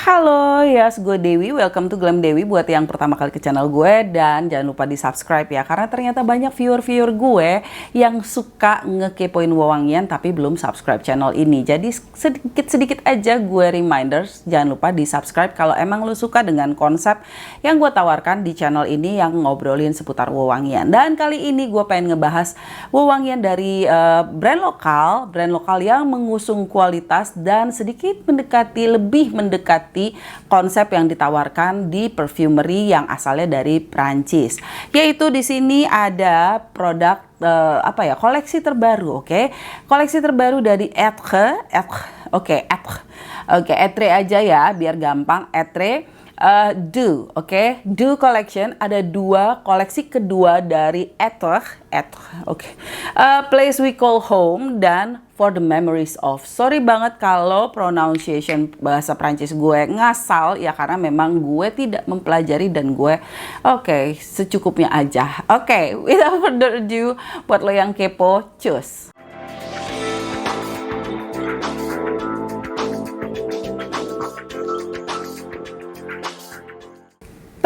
Halo, yes, gue Dewi. Welcome to Glam Dewi buat yang pertama kali ke channel gue. Dan jangan lupa di-subscribe ya, karena ternyata banyak viewer-viewer gue yang suka ngekepoin wewangian tapi belum subscribe channel ini. Jadi sedikit-sedikit aja gue reminders, jangan lupa di-subscribe kalau emang lo suka dengan konsep yang gue tawarkan di channel ini yang ngobrolin seputar wewangian. Dan kali ini gue pengen ngebahas wewangian dari brand lokal yang mengusung kualitas dan sedikit lebih mendekati konsep yang ditawarkan di perfumery yang asalnya dari Prancis. Yaitu di sini ada produk koleksi terbaru, oke? Koleksi terbaru dari Etre aja ya, biar gampang. Etre Do, oke? Do Collection, ada dua koleksi kedua dari Etre, oke. Place We Call Home dan For the Memories Of. Sorry banget kalau pronunciation bahasa Prancis gue ngasal ya, karena memang gue tidak mempelajari dan gue secukupnya aja. Oke, without further ado, buat lo yang kepo, cus.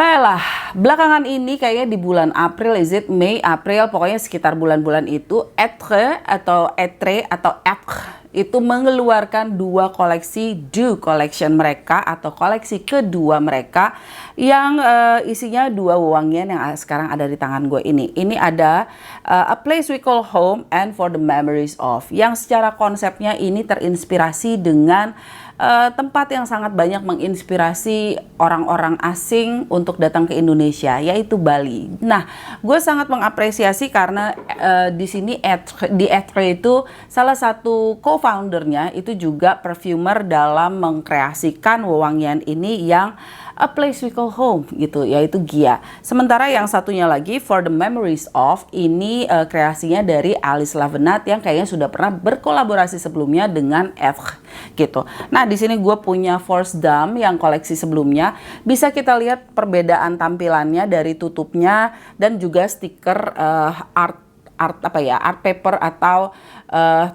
Baiklah, belakangan ini kayaknya di bulan April, Mei, April, pokoknya sekitar bulan-bulan itu, Etre itu mengeluarkan dua koleksi Do Collection mereka atau koleksi kedua mereka yang isinya dua wewangian yang sekarang ada di tangan gue ini. Ini ada A Place We Call Home and For the Memories Of, yang secara konsepnya ini terinspirasi dengan tempat yang sangat banyak menginspirasi orang-orang asing untuk datang ke Indonesia, yaitu Bali. Nah, gue sangat mengapresiasi karena di sini di Etre itu salah satu co-foundernya itu juga perfumer dalam mengkreasikan wewangian ini yang A Place We Call Home gitu, yaitu Gia. Sementara yang satunya lagi For the Memories Of ini kreasinya dari Alice Lavenat yang kayaknya sudah pernah berkolaborasi sebelumnya dengan F gitu. Nah, di sini gue punya Force Dame yang koleksi sebelumnya. Bisa kita lihat perbedaan tampilannya dari tutupnya dan juga stiker art paper atau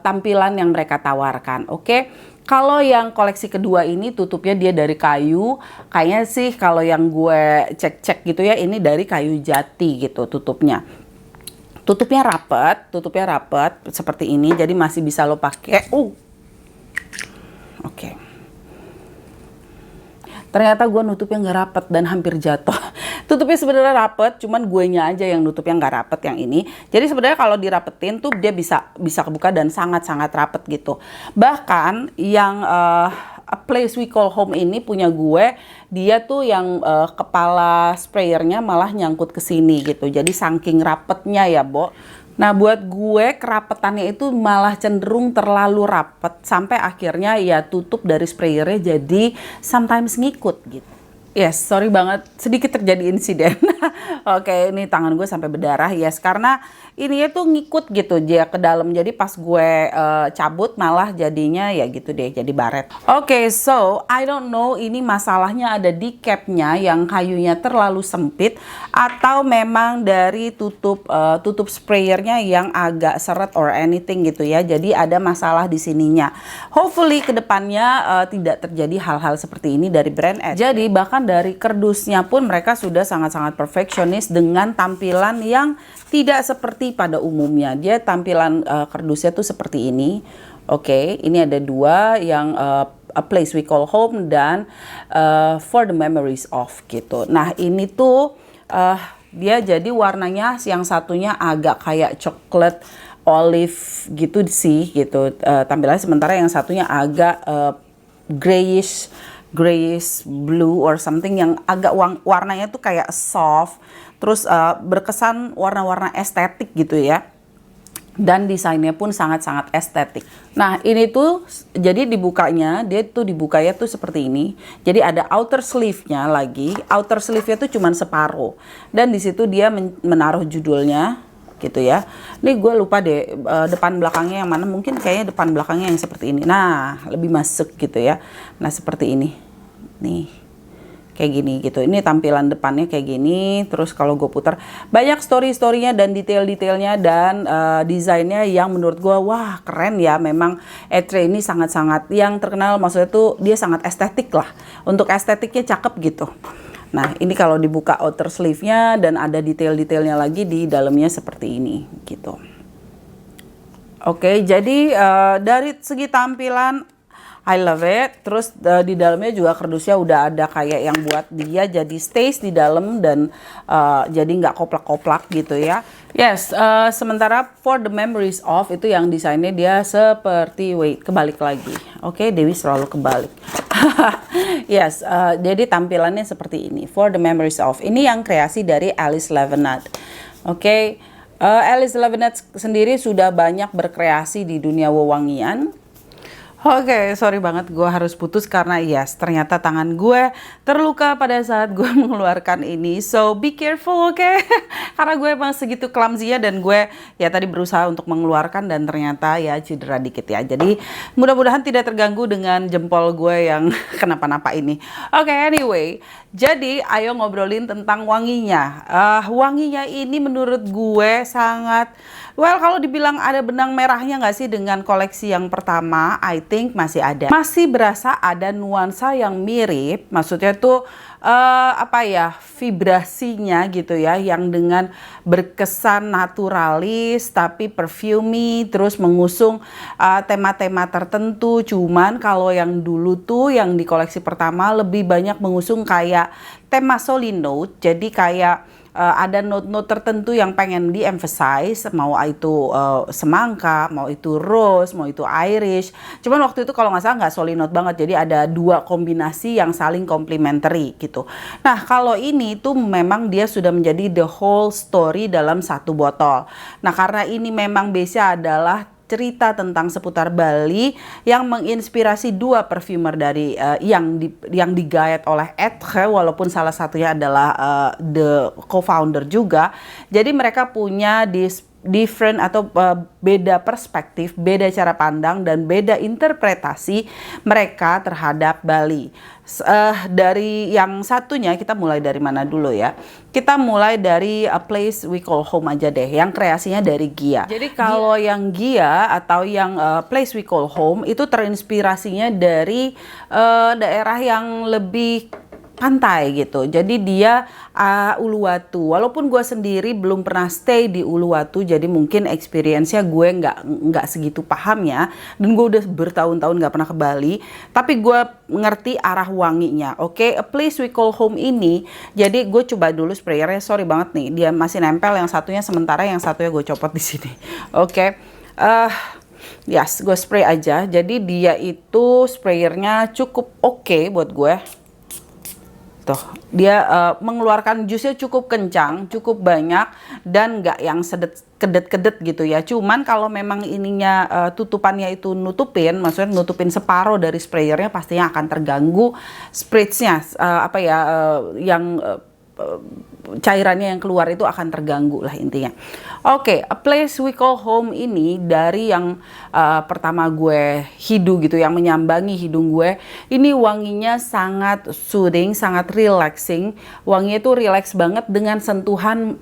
tampilan yang mereka tawarkan. Oke. Kalau yang koleksi kedua ini tutupnya dia dari kayu, kayaknya sih kalau yang gue cek-cek gitu ya, ini dari kayu jati gitu tutupnya. Tutupnya rapet seperti ini, jadi masih bisa lo pakai. Oke. Ternyata gue nutupnya nggak rapet dan hampir jatuh. Tutupnya sebenarnya rapet, cuman guenya aja yang nutupnya nggak rapet yang ini. Jadi sebenarnya kalau dirapetin tuh dia bisa kebuka dan sangat-sangat rapet gitu. Bahkan yang A Place We Call Home ini punya gue, dia tuh yang kepala sprayernya malah nyangkut ke sini gitu. Jadi saking rapetnya ya, Bo. Nah, buat gue kerapetannya itu malah cenderung terlalu rapet sampai akhirnya ya tutup dari sprayernya jadi sometimes ngikut gitu. Yes, sorry banget, sedikit terjadi insiden. Oke, ini tangan gue sampai berdarah. Yes, karena ini tuh ngikut gitu dia ke dalam. Jadi pas gue cabut malah jadinya ya gitu deh, jadi baret. Oke, so I don't know ini masalahnya ada di capnya yang kayunya terlalu sempit atau memang dari tutup sprayernya yang agak seret or anything gitu ya. Jadi ada masalah di sininya. Hopefully kedepannya tidak terjadi hal-hal seperti ini dari brand Edge. Jadi bahkan dari kerdusnya pun mereka sudah sangat-sangat perfeksionis dengan tampilan yang tidak seperti pada umumnya. Dia tampilan kerdusnya tuh seperti ini. Oke, ini ada dua yang A Place We Call Home dan For the Memories Of gitu. Nah, ini tuh dia jadi warnanya yang satunya agak kayak coklat olive gitu sih gitu tampilannya, sementara yang satunya agak grayish blue or something yang agak warnanya tuh kayak soft, terus berkesan warna-warna estetik gitu ya, dan desainnya pun sangat-sangat estetik. Nah, ini tuh jadi dibukanya tuh seperti ini. Jadi ada outer sleeve-nya lagi. Outer sleeve-nya tuh cuman separuh, dan di situ dia menaruh judulnya gitu ya. Ini gue lupa deh depan belakangnya yang mana, mungkin kayaknya depan belakangnya yang seperti ini. Nah, lebih masuk gitu ya. Nah, seperti ini nih kayak gini gitu. Ini tampilan depannya kayak gini. Terus kalau gue putar banyak story-storynya dan detail-detailnya dan desainnya yang menurut gue wah keren ya. Memang Atre ini sangat-sangat yang terkenal, maksudnya tuh dia sangat estetik lah. Untuk estetiknya cakep gitu. Nah ini kalau dibuka outer sleeve-nya dan ada detail-detailnya lagi di dalamnya seperti ini gitu. Oke, jadi dari segi tampilan I love it. Terus di dalamnya juga kardusnya udah ada kayak yang buat dia jadi stays di dalam dan jadi nggak koplak-koplak gitu ya. Yes, sementara for the memories of itu yang desainnya dia seperti kebalik lagi. Oke, Dewi selalu kebalik. Yes, jadi tampilannya seperti ini. For the memories of ini yang kreasi dari Alice Levenat. Oke, Alice Levenat sendiri sudah banyak berkreasi di dunia wewangian. Oke, sorry banget gue harus putus karena yes, ternyata tangan gue terluka pada saat gue mengeluarkan ini. So be careful, oke? Karena gue emang segitu clumsy-nya dan gue ya tadi berusaha untuk mengeluarkan dan ternyata ya cedera dikit ya. Jadi mudah-mudahan tidak terganggu dengan jempol gue yang kenapa-napa ini. Oke, anyway. Jadi ayo ngobrolin tentang wanginya. Wanginya ini menurut gue sangat well, kalau dibilang ada benang merahnya nggak sih dengan koleksi yang pertama, I think masih ada. Masih berasa ada nuansa yang mirip, maksudnya tuh apa ya, vibrasinya gitu ya, yang dengan berkesan naturalis tapi perfumey, terus mengusung tema-tema tertentu. Cuman kalau yang dulu tuh, yang di koleksi pertama lebih banyak mengusung kayak tema solid note, jadi kayak ada note-note tertentu yang pengen di-emphasize, mau itu semangka, mau itu rose, mau itu Irish. Cuman waktu itu kalau nggak salah nggak solid note banget, jadi ada dua kombinasi yang saling complementary gitu. Nah kalau ini tuh memang dia sudah menjadi the whole story dalam satu botol. Nah karena ini memang base-nya adalah cerita tentang seputar Bali yang menginspirasi dua perfumer dari yang digayat oleh Atre, walaupun salah satunya adalah the co-founder juga. Jadi mereka punya different atau beda perspektif, beda cara pandang dan beda interpretasi mereka terhadap Bali. Dari yang satunya kita mulai dari mana dulu ya? Kita mulai dari A Place We Call Home aja deh, yang kreasinya dari Gia. Jadi kalau yang Gia atau yang Place We Call Home itu terinspirasinya dari daerah yang lebih pantai gitu. Jadi dia Uluwatu. Walaupun gue sendiri belum pernah stay di Uluwatu, jadi mungkin experience-nya gue nggak segitu pahamnya. Dan gue udah bertahun-tahun nggak pernah ke Bali. Tapi gue ngerti arah wanginya. Oke, A Place We Call Home ini. Jadi gue coba dulu sprayernya. Sorry banget nih, dia masih nempel yang satunya, sementara yang satunya gue copot di sini. Oke. Yes, gue spray aja. Jadi dia itu sprayernya cukup oke buat gue. Tuh, dia mengeluarkan jusnya cukup kencang, cukup banyak, dan nggak yang kedet-kedet gitu ya. Cuman kalau memang ininya tutupannya itu nutupin, maksudnya nutupin separuh dari sprayernya, pastinya akan terganggu spritznya, yang cairannya yang keluar itu akan terganggu lah intinya. Oke, A Place We Call Home ini dari yang pertama gue hidu gitu, yang menyambangi hidung gue, ini wanginya sangat soothing, sangat relaxing. Wanginya itu relax banget dengan sentuhan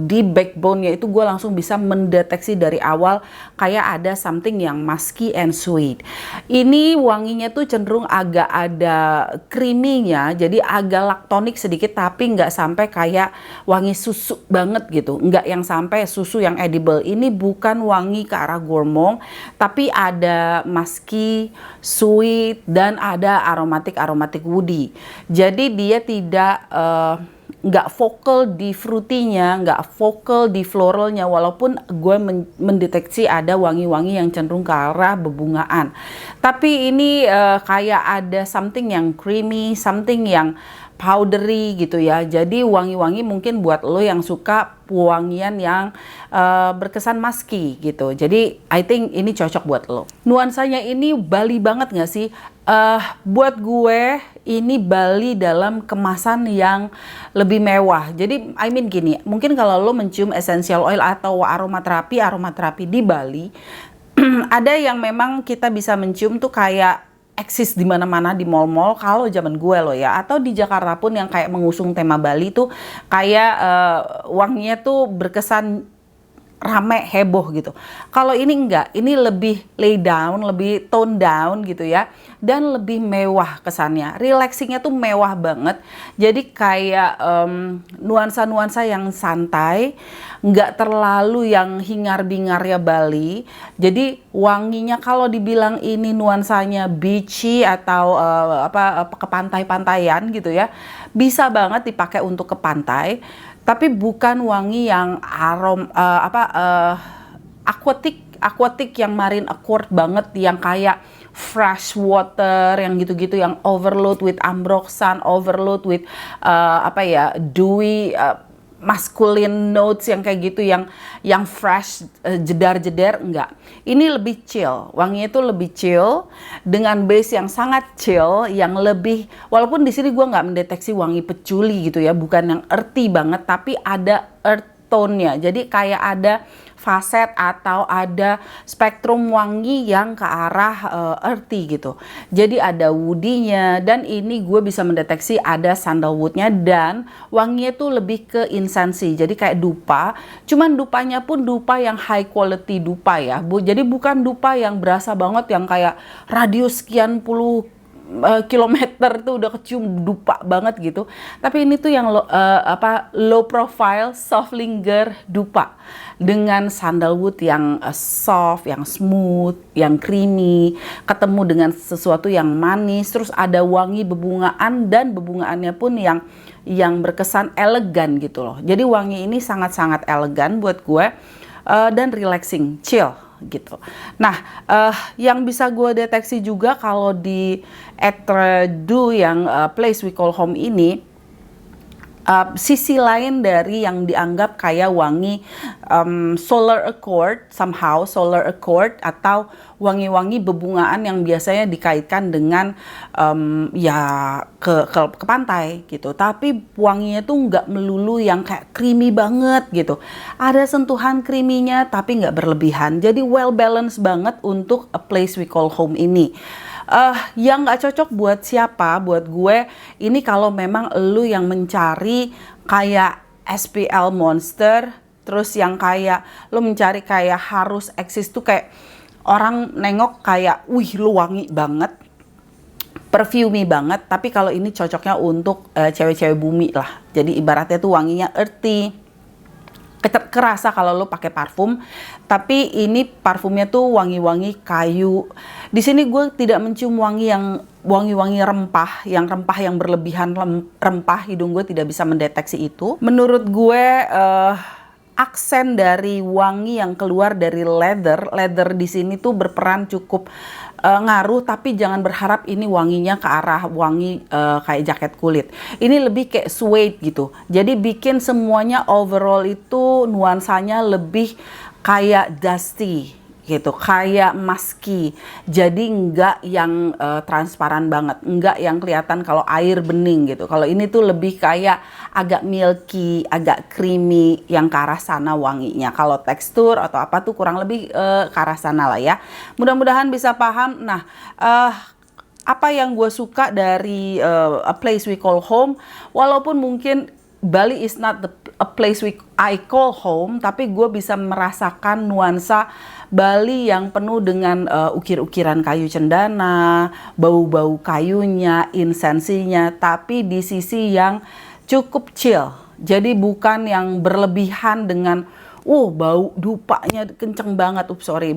di backbone-nya itu gue langsung bisa mendeteksi dari awal kayak ada something yang musky and sweet. Ini wanginya tuh cenderung agak ada creamy-nya, jadi agak laktonik sedikit tapi nggak sampai kayak wangi susu banget gitu, nggak yang sampai susu yang edible. Ini bukan wangi ke arah gourmand, tapi ada musky, sweet, dan ada aromatik woody. Jadi dia tidak nggak vokal di fruity-nya, nggak vokal di floralnya, walaupun gue mendeteksi ada wangi-wangi yang cenderung ke arah bebungaan. Tapi ini kayak ada something yang creamy, something yang powdery gitu ya. Jadi wangi-wangi mungkin buat lo yang suka wangian yang berkesan musky gitu. Jadi I think ini cocok buat lo. Nuansanya ini Bali banget gak sih? Buat gue ini Bali dalam kemasan yang lebih mewah. Jadi I mean gini, mungkin kalau lo mencium essential oil atau aromaterapi di Bali, ada yang memang kita bisa mencium tuh kayak eksis di mana-mana di mall-mall kalau zaman gue loh ya, atau di Jakarta pun yang kayak mengusung tema Bali tuh kayak wanginya tuh berkesan rame, heboh gitu. Kalau ini enggak, ini lebih lay down, lebih tone down gitu ya, dan lebih mewah kesannya. Relaxingnya tuh mewah banget. Jadi kayak nuansa-nuansa yang santai, nggak terlalu yang hingar-bingar ya Bali. Jadi wanginya kalau dibilang ini nuansanya beachy atau ke pantai-pantaian gitu ya, bisa banget dipakai untuk ke pantai. Tapi bukan wangi yang aquatic yang marine accord banget, yang kayak fresh water yang gitu-gitu, yang overload with ambroxan, overload with dewy masculine notes yang kayak gitu, yang fresh, jedar-jedar, enggak. Ini lebih chill, wanginya itu lebih chill dengan base yang sangat chill, yang lebih, walaupun di sini gue nggak mendeteksi wangi patchouli gitu ya, bukan yang earthy banget, tapi ada earth tone-nya. Jadi kayak ada faset atau ada spektrum wangi yang ke arah earthy gitu. Jadi ada woody-nya, dan ini gue bisa mendeteksi ada sandalwood-nya, dan wanginya tuh lebih ke insensi. Jadi kayak dupa, cuman dupanya pun dupa yang high quality dupa ya. Jadi bukan dupa yang berasa banget yang kayak radius sekian puluh kilometer tuh udah kecium dupa banget gitu. Tapi ini tuh yang low profile soft linger dupa dengan sandalwood yang soft, yang smooth, yang creamy, ketemu dengan sesuatu yang manis, terus ada wangi bebungaan, dan bebungaannya pun yang berkesan elegan gitu loh. Jadi wangi ini sangat-sangat elegan buat gue, dan relaxing, chill gitu. Nah, yang bisa gue deteksi juga kalau di Etude yang Place We Call Home ini, sisi lain dari yang dianggap kayak wangi solar accord, somehow solar accord, atau wangi-wangi bebungaan yang biasanya dikaitkan dengan ke pantai gitu. Tapi wanginya tuh nggak melulu yang kayak creamy banget gitu. Ada sentuhan creaminya tapi nggak berlebihan. Jadi well balanced banget untuk A Place We Call Home ini. Yang nggak cocok buat siapa? Buat gue ini kalau memang lu yang mencari kayak SPL Monster, terus yang kayak lu mencari kayak harus eksis tuh kayak orang nengok kayak, wih lu wangi banget, perfumey banget. Tapi kalau ini cocoknya untuk cewek-cewek bumi lah. Jadi ibaratnya tuh wanginya earthy, kerasa kalau lo pakai parfum, tapi ini parfumnya tuh wangi-wangi kayu. Di sini gue tidak mencium wangi-wangi rempah yang berlebihan rempah. Hidung gue tidak bisa mendeteksi itu. Menurut gue aksen dari wangi yang keluar dari leather di sini tuh berperan cukup ngaruh, tapi jangan berharap ini wanginya ke arah wangi kayak jaket kulit. Ini lebih kayak suede gitu. Jadi bikin semuanya overall itu nuansanya lebih kayak dusty gitu, kayak musky. Jadi enggak yang transparan banget, enggak yang kelihatan kalau air bening gitu. Kalau ini tuh lebih kayak agak milky, agak creamy, yang ke arah sana wanginya. Kalau tekstur atau apa tuh kurang lebih ke arah sana lah ya. Mudah-mudahan bisa paham. Nah, apa yang gue suka dari A Place We Call Home, walaupun mungkin Bali is not a place I call home, tapi gue bisa merasakan nuansa Bali yang penuh dengan ukir-ukiran kayu cendana, bau-bau kayunya, insensinya, tapi di sisi yang cukup chill. Jadi bukan yang berlebihan dengan bau dupanya kenceng banget,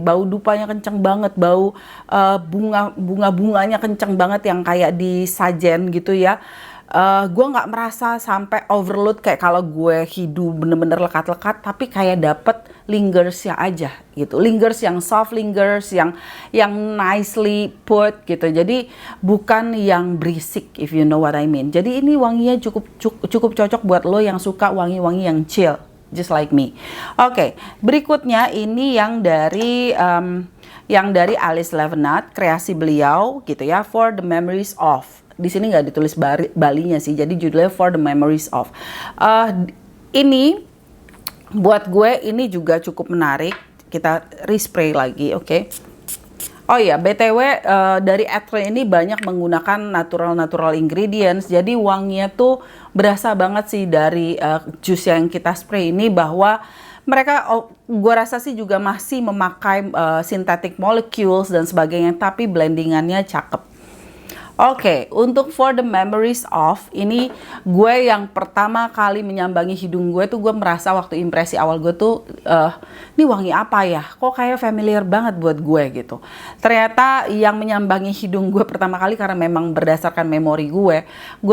bau dupanya kenceng banget, bau bunga-bunganya kenceng banget yang kayak di sajen gitu ya. Gue nggak merasa sampai overload kayak kalau gue hidu bener-bener lekat-lekat, tapi kayak dapet lingersnya aja gitu, lingers yang soft lingers, yang nicely put gitu. Jadi bukan yang berisik, if you know what I mean. Jadi ini wanginya cukup cocok buat lo yang suka wangi-wangi yang chill, just like me. Oke, berikutnya ini yang dari Alice Levenat, kreasi beliau gitu ya, For the Memories of. Di sini nggak ditulis Balinya sih, jadi judulnya For the Memories of. Ini buat gue ini juga cukup menarik. Kita respray lagi, oke? Oh iya, BTW dari Etre ini banyak menggunakan natural ingredients. Jadi wanginya tuh berasa banget sih dari jus yang kita spray ini, bahwa mereka gua rasa sih juga masih memakai synthetic molecules dan sebagainya, tapi blendingannya cakep. Oke, untuk For the Memories Of, ini gue yang pertama kali menyambangi hidung gue tuh, gue merasa waktu impresi awal gue tuh, ini wangi apa ya? Kok kayak familiar banget buat gue gitu. Ternyata yang menyambangi hidung gue pertama kali, karena memang berdasarkan memori gue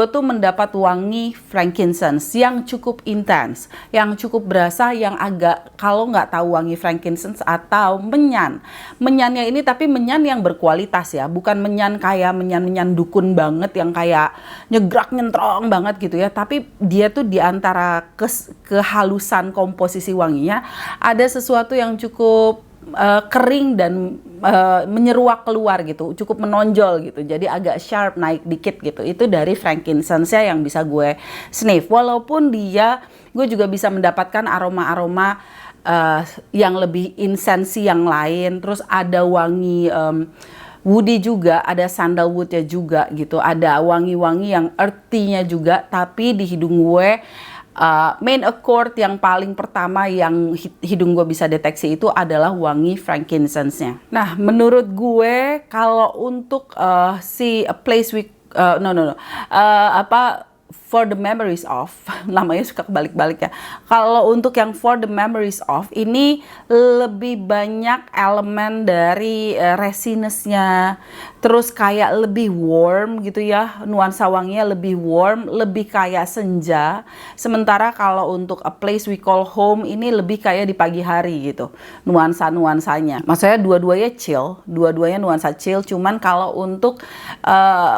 tuh mendapat wangi frankincense yang cukup intens, yang cukup berasa, yang agak, kalau nggak tahu wangi frankincense atau menyan. Menyannya ini tapi menyan yang berkualitas ya, bukan menyan kayak menyan dukun banget yang kayak nyegrak nyentrong banget gitu ya, tapi dia tuh di antara kehalusan komposisi wanginya ada sesuatu yang cukup kering dan menyeruak keluar gitu, cukup menonjol gitu, jadi agak sharp, naik dikit gitu. Itu dari frankincense-nya yang bisa gue sniff, walaupun gue juga bisa mendapatkan aroma-aroma yang lebih insensi yang lain. Terus ada wangi woody juga, ada sandalwoodnya juga gitu, ada wangi-wangi yang earthy-nya juga. Tapi di hidung gue, main accord yang paling pertama yang hidung gue bisa deteksi itu adalah wangi frankincense-nya. Nah, menurut gue kalau untuk si A Place We For the Memories Of, namanya suka kebalik-balik ya. Kalau untuk yang For the Memories Of ini lebih banyak elemen dari resinous-nya, terus kayak lebih warm gitu ya, nuansa wanginya lebih warm, lebih kayak senja. Sementara kalau untuk A Place We Call Home ini lebih kayak di pagi hari gitu, nuansa-nuansanya. Maksudnya dua-duanya chill, dua-duanya nuansa chill, cuman kalau untuk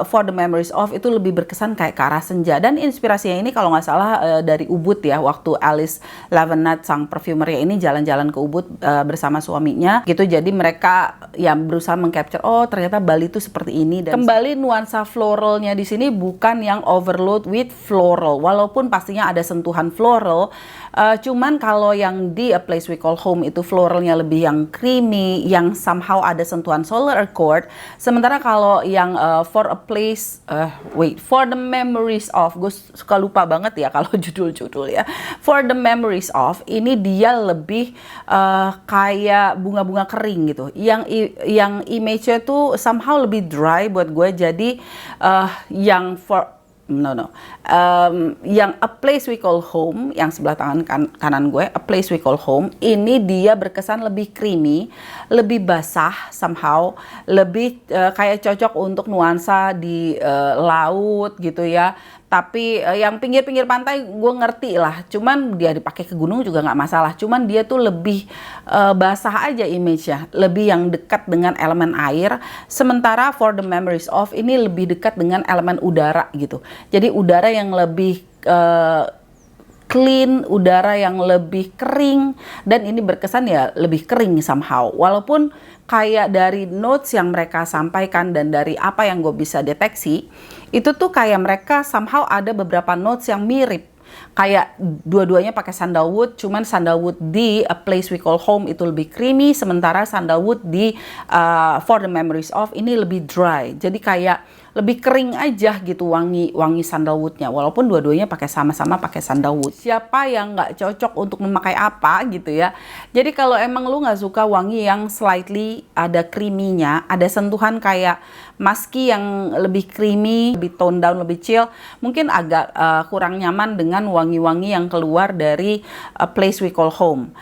For the Memories Of itu lebih berkesan kayak ke arah senja. Dan inspirasinya ini kalau nggak salah dari Ubud ya, waktu Alice Lavenant sang perfumernya ini jalan-jalan ke Ubud bersama suaminya gitu. Jadi mereka ya berusaha mengcapture, oh ternyata Bali itu seperti ini. Dan kembali nuansa floralnya di sini bukan yang overload with floral, walaupun pastinya ada sentuhan floral. Cuman kalau yang di A Place We Call Home itu floralnya lebih yang creamy, yang somehow ada sentuhan solar accord. Sementara kalau yang For the Memories Of, gue suka lupa banget ya kalau judul-judul ya. For the Memories Of ini dia lebih kayak bunga-bunga kering gitu. Yang image-nya tuh somehow lebih dry buat gue. Jadi yang A Place We Call Home yang sebelah tangan kanan gue, A Place We Call Home ini dia berkesan lebih creamy, lebih basah somehow, lebih kayak cocok untuk nuansa di laut gitu ya. Tapi yang pinggir-pinggir pantai gue ngerti lah, cuman dia dipakai ke gunung juga nggak masalah. Cuman dia tuh lebih basah aja image-nya, lebih yang dekat dengan elemen air. Sementara For the Memories Of ini lebih dekat dengan elemen udara gitu. Jadi udara yang lebih clean, udara yang lebih kering, dan ini berkesan ya lebih kering somehow. Walaupun kayak dari notes yang mereka sampaikan dan dari apa yang gue bisa deteksi, itu tuh kayak mereka somehow ada beberapa notes yang mirip. Kayak dua-duanya pakai sandalwood, cuman sandalwood di A Place We Call Home itu lebih creamy, sementara sandalwood di For the Memories Of ini lebih dry. Jadi kayak lebih kering aja gitu wangi sandalwoodnya, walaupun dua-duanya sama-sama pakai sandalwood. Siapa yang nggak cocok untuk memakai apa gitu ya. Jadi kalau emang lu nggak suka wangi yang slightly ada creamy-nya, ada sentuhan kayak musky yang lebih creamy, lebih tone down, lebih chill, mungkin agak kurang nyaman dengan wangi-wangi yang keluar dari A Place We Call Home.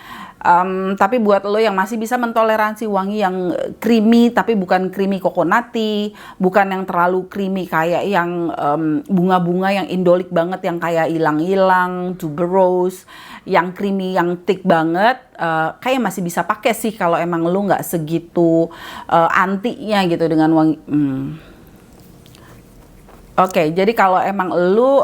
Tapi buat lo yang masih bisa mentoleransi wangi yang creamy tapi bukan creamy coconutty, bukan yang terlalu creamy kayak yang bunga-bunga yang indolik banget, yang kayak ilang-ilang, tuberose, yang creamy yang thick banget, kayak masih bisa pakai sih kalau emang lo nggak segitu antinya gitu dengan wangi. Oke, jadi kalau emang lu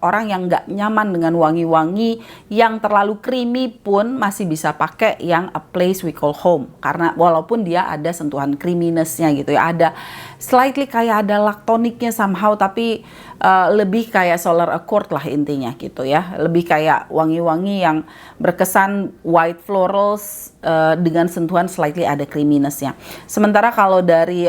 orang yang nggak nyaman dengan wangi-wangi yang terlalu creamy pun masih bisa pakai yang A Place We Call Home. Karena walaupun dia ada sentuhan creaminess-nya gitu ya, ada slightly kayak ada laktoniknya somehow, tapi lebih kayak Solar Accord lah intinya gitu ya. Lebih kayak wangi-wangi yang berkesan white florals dengan sentuhan slightly ada creaminess-nya. Sementara kalau dari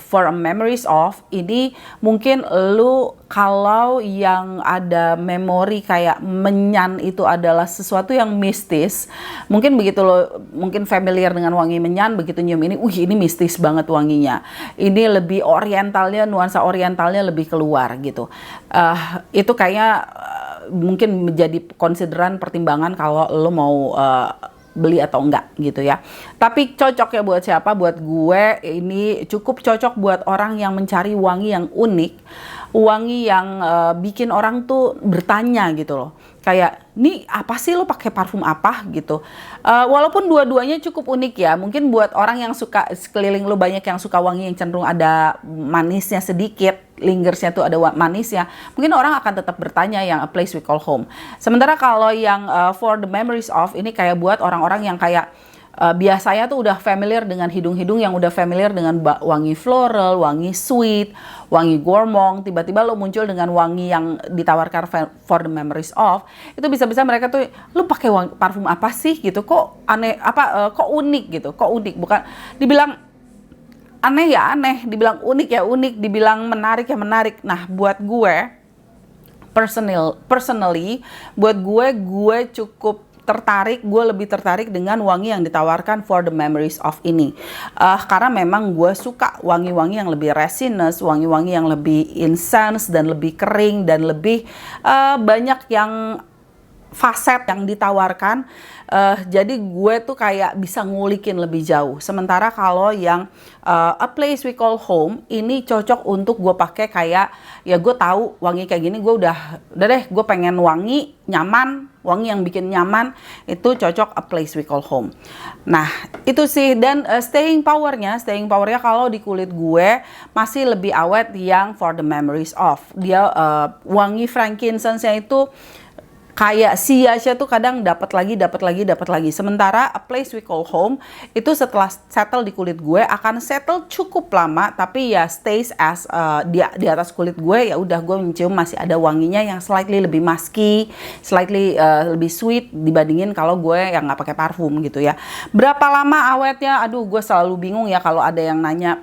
For Memories Of ini mungkin lu kalau yang ada memori kayak menyan itu adalah sesuatu yang mistis, mungkin begitu lo mungkin familiar dengan wangi menyan, begitu nyium ini, ini mistis banget wanginya. Ini lebih orientalnya, nuansa orientalnya lebih keluar gitu. Itu kayaknya mungkin menjadi konsideran pertimbangan kalau lo mau beli atau enggak gitu ya. Tapi cocok ya buat siapa? Buat gue ini cukup cocok buat orang yang mencari wangi yang unik, wangi yang bikin orang tuh bertanya gitu loh. Kayak, nih apa sih lo pakai parfum apa gitu. Walaupun dua-duanya cukup unik ya. Mungkin buat orang yang suka sekeliling lo banyak yang suka wangi yang cenderung ada manisnya sedikit, lingersnya tuh ada manisnya. Mungkin orang akan tetap bertanya yang A Place We Call Home. Sementara kalau yang For the Memories Of ini kayak buat orang-orang yang kayak biasanya tuh udah familiar dengan hidung-hidung yang udah familiar dengan wangi floral, wangi sweet, wangi gourmand, tiba-tiba lo muncul dengan wangi yang ditawarkan For the Memories Of, itu bisa-bisa mereka tuh, lo pakai parfum apa sih gitu, kok aneh, kok unik gitu, kok unik, bukan dibilang aneh ya aneh, dibilang unik ya unik, dibilang menarik ya menarik. Nah buat gue, personally, buat gue cukup tertarik, gue lebih tertarik dengan wangi yang ditawarkan For the Memories Of ini. Karena memang gue suka wangi-wangi yang lebih resinous, wangi-wangi yang lebih incense dan lebih kering dan lebih banyak yang faset yang ditawarkan. Jadi gue tuh kayak bisa ngulikin lebih jauh. Sementara kalau yang A Place We Call Home ini cocok untuk gue pakai kayak, ya gue tahu wangi kayak gini, gue udah deh gue pengen wangi nyaman, wangi yang bikin nyaman, itu cocok A Place We Call Home. Nah itu sih. Dan staying powernya kalau di kulit gue masih lebih awet yang For the Memories Of. Dia wangi frankincense-nya itu kayak siyasya tuh kadang dapat lagi. Sementara A Place We Call Home itu setelah settle di kulit gue akan settle cukup lama, tapi ya stays as di atas kulit gue, ya udah gue mencium masih ada wanginya yang slightly lebih musky, slightly lebih sweet dibandingin kalau gue yang nggak pakai parfum gitu ya. Berapa lama awetnya? Aduh, gue selalu bingung ya kalau ada yang nanya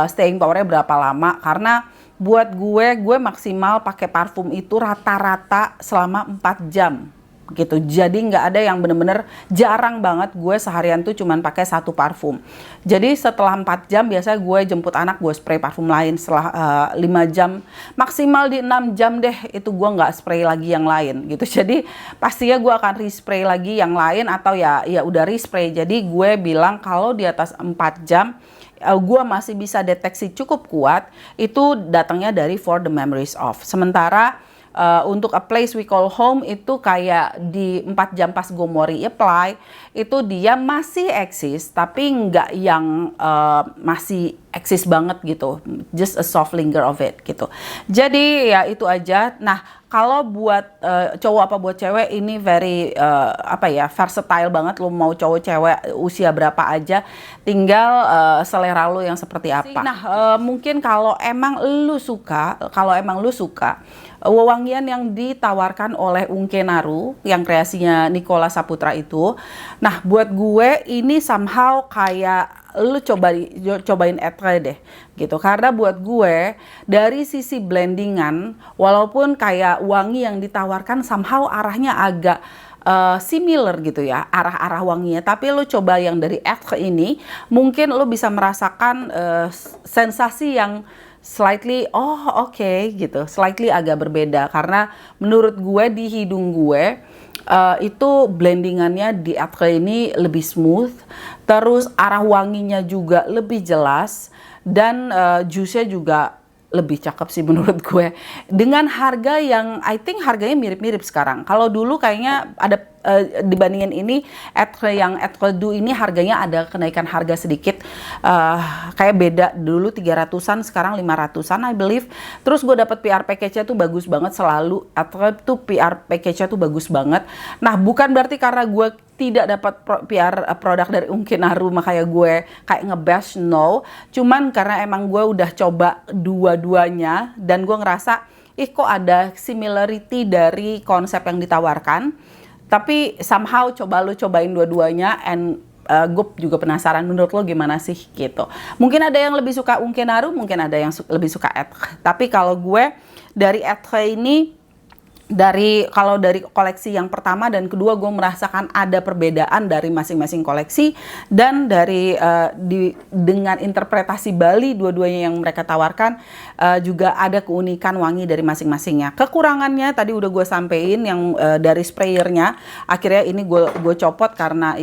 staying powernya berapa lama, karena buat gue maksimal pakai parfum itu rata-rata selama 4 jam gitu. Jadi nggak ada yang bener-bener, jarang banget gue seharian tuh cuman pakai satu parfum. Jadi setelah 4 jam biasanya gue jemput anak, gue spray parfum lain. Setelah 5 jam, maksimal di 6 jam deh itu gue nggak spray lagi yang lain gitu. Jadi pastinya gue akan respray lagi yang lain, atau ya udah respray. Jadi gue bilang kalau di atas 4 jam gue masih bisa deteksi cukup kuat, itu datangnya dari For the Memories Of. Sementara untuk A Place We Call Home itu kayak di 4 jam pas gue mau reapply, itu dia masih eksis, tapi nggak yang masih eksis banget gitu, just a soft linger of it gitu. Jadi ya itu aja. Nah kalau buat cowok apa buat cewek ini very versatile banget. Lo mau cowok cewek usia berapa aja, tinggal selera lo yang seperti apa. Nah mungkin kalau emang lu suka wewangian yang ditawarkan oleh Unkenaru yang kreasinya Nicola Saputra itu, nah buat gue ini somehow kayak lu cobain etre deh gitu. Karena buat gue dari sisi blendingan, walaupun kayak wangi yang ditawarkan somehow arahnya agak similar gitu ya, arah-arah wanginya, tapi lu coba yang dari etre ini, mungkin lu bisa merasakan sensasi yang slightly gitu, slightly agak berbeda. Karena menurut gue di hidung gue itu blendingannya di etre ini lebih smooth, terus arah wanginya juga lebih jelas, dan juice-nya juga lebih cakep sih menurut gue. Dengan harga yang I think harganya mirip-mirip sekarang. Kalau dulu kayaknya ada dibandingin ini, etre du ini harganya ada kenaikan harga sedikit, kayak beda, dulu 300-an sekarang 500-an I believe. Terus gue dapet PR package-nya tuh bagus banget, selalu etre tuh PR package-nya tuh bagus banget. Nah bukan berarti karena gue tidak dapat PR produk dari Unkenaru makanya gue kayak nge-bash, no. Cuman karena emang gue udah coba dua-duanya dan gue ngerasa ih kok ada similarity dari konsep yang ditawarkan, tapi somehow coba lu cobain dua-duanya, and gue juga penasaran menurut lo gimana sih gitu. Mungkin ada yang lebih suka Unkenaru, mungkin ada yang lebih suka Etre. Tapi kalau gue dari Etre ini, kalau dari koleksi yang pertama dan kedua, gue merasakan ada perbedaan dari masing-masing koleksi, dan dari dengan interpretasi Bali dua-duanya yang mereka tawarkan juga ada keunikan wangi dari masing-masingnya. Kekurangannya tadi udah gue sampein, yang dari sprayernya akhirnya ini gue copot karena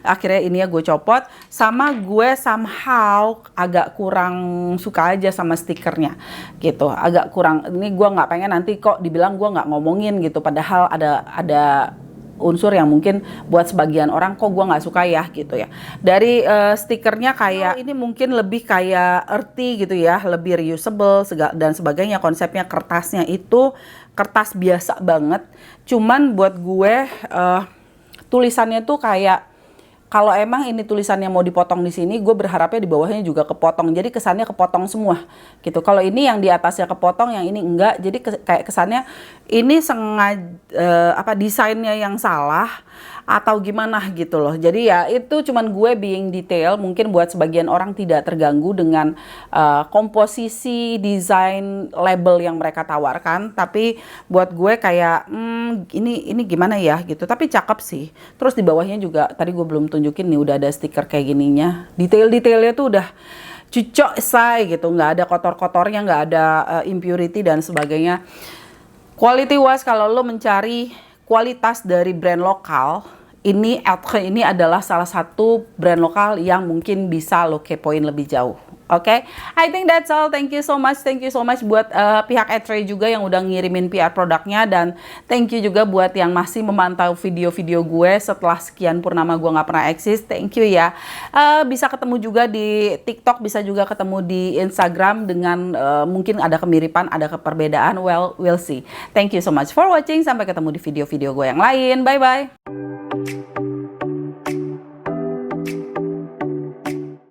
akhirnya ini ya gue copot, sama gue somehow agak kurang suka aja sama stikernya gitu, agak kurang. Ini gue nggak pengen nanti kok dibilang gue nggak ngomongin gitu, padahal ada unsur yang mungkin buat sebagian orang kok gue nggak suka ya gitu ya. Dari stikernya kayak ini mungkin lebih kayak earthy gitu ya, lebih reusable dan sebagainya. Konsepnya kertasnya itu kertas biasa banget, cuman buat gue tulisannya tuh kayak, kalau emang ini tulisannya mau dipotong di sini, gue berharapnya di bawahnya juga kepotong. Jadi kesannya kepotong semua gitu. Kalau ini yang di atasnya kepotong, yang ini enggak. Jadi kayak kesannya ini sengaja desainnya yang salah atau gimana gitu loh. Jadi ya itu cuman gue being detail. Mungkin buat sebagian orang tidak terganggu dengan komposisi desain label yang mereka tawarkan. Tapi buat gue kayak ini gimana ya gitu. Tapi cakep sih. Terus di bawahnya juga tadi gue belum tunjukin nih, udah ada stiker kayak gininya. Detail-detailnya tuh udah cucok say gitu, nggak ada kotor-kotornya, nggak ada impurity dan sebagainya. Quality wise, kalau lo mencari kualitas dari brand lokal, ini Etre ini adalah salah satu brand lokal yang mungkin bisa lo kepoin lebih jauh. Oke, I think that's all. Thank you so much buat pihak Etre juga yang udah ngirimin PR produknya, dan thank you juga buat yang masih memantau video-video gue setelah sekian purnama gue nggak pernah eksis. Thank you ya. Bisa ketemu juga di TikTok, bisa juga ketemu di Instagram dengan mungkin ada kemiripan, ada perbedaan. Well, we'll see. Thank you so much for watching. Sampai ketemu di video-video gue yang lain. Bye bye.